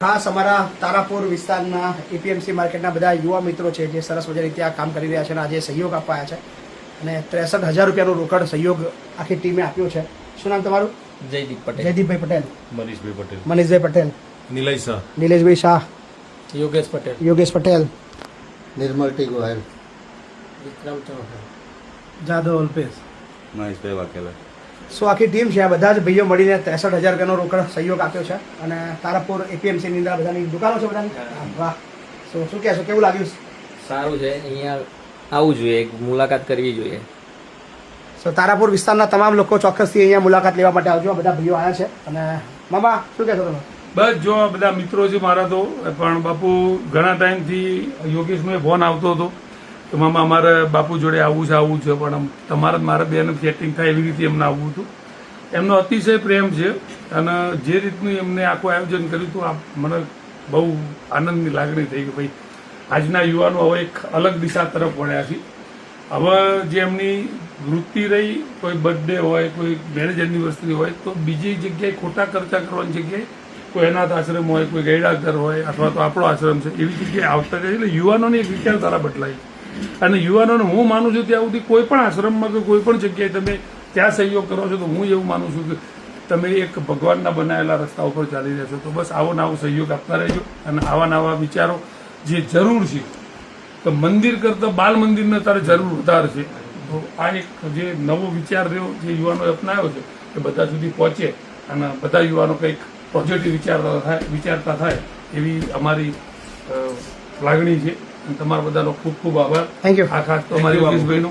ખાસ અમારા તારાપુર વિસ્તારના એપીએમસી માર્કેટના બધા યુવા મિત્રો છે જે સરસ મજાની ત્યાં કામ કરી રહ્યા છે અને આજે સહયોગ આપવા આવ્યા છે અને 63,000 રૂપિયાનો રોકડ સહયોગ આખી ટીમે આપ્યો છે. શું નામ તમારું? જયદીપ પટેલ. જયદીપભાઈ પટેલ, મનીષભાઈ પટેલ, મનીષભાઈ પટેલ, નિલય શાહ, નિલેશભાઈ શાહ, યોગેશ પટેલ, યોગેશ પટેલ, निर्मल टी गोयल, વિક્રમ ચૌહાણ, જાદવ અલ્પેશ. મહેશભાઈ વાઘેલા. સો આખી ટીમ છે. આ બધા જ ભાઈઓ મળીને 63,000 રૂપિયાનો રોકડ સહયોગ આપ્યો છે અને તારાપુર એપીએમસીની અંદર બધાની દુકાનો છે બધાની. વાહ. શું કહેશો, કેવું લાગ્યું? સારું છે. અહીંયા આવવું જોઈએ, એક મુલાકાત કરવી જોઈએ. સો તારાપુર વિસ્તારના તમામ લોકો ચોક્કસથી અહીંયા મુલાકાત લેવા માટે આવજો. આ બધા ભાઈઓ આવ્યા છે. અને મામા શું કહેશો તમે? બસ જો આ બધા મિત્રો છે મારા તો, પણ બાપુ ઘણા ટાઈમથી યોગેશનો ફોન આવતો હતો તો મામા અમારે બાપુ જોડે આવવું છે પણ તમારે મારે બેને સેટિંગ થાય એવી રીતે એમને આવવું હતું. એમનો અતિશય પ્રેમ છે અને જે રીતનું એમને આખું આયોજન કર્યું હતું મને બહુ આનંદની લાગણી થઈ કે ભાઈ આજના યુવાનો હવે એક અલગ દિશા તરફ વળ્યા છે. હવે જે એમની વૃત્તિ રહી, કોઈ બર્થડે હોય, કોઈ મેરેજ એનિવર્સરી હોય તો બીજી જગ્યાએ ખોટા ખર્ચા કરવાની જગ્યાએ કોઈ અનાથ આશ્રમ હોય, કોઈ ગૈડા ઘર હોય અથવા તો આપણો આશ્રમ છે એવી જગ્યાએ આવતા રહે. એટલે યુવાનોની એક વિચારધારા બદલાઈ અને યુવાનોને હું માનું છું ત્યાં સુધી કોઈ પણ આશ્રમમાં કે કોઈ પણ જગ્યાએ તમે ત્યાં સહયોગ કરો છો તો હું એવું માનું છું કે તમે એક ભગવાનના બનાવેલા રસ્તા ઉપર ચાલી રહ્યા છો. તો બસ આવો નવો સહયોગ આપતા રહેજો અને આવા નવા વિચારો જે જરૂર છે તો મંદિર કરતાં બાલ મંદિરને તારે જરૂર વધારે છે. તો આ એક જે નવો વિચાર રહ્યો જે યુવાનોએ અપનાવ્યો છે એ બધા સુધી પહોંચે અને બધા યુવાનો કંઈક પોઝિટિવ વિચારતા થાય એવી અમારી લાગણી છે. તમારા બધાનો ખૂબ ખૂબ આભાર. Thank you. આ ખાસ તો અમારી યોગેશભાઈનો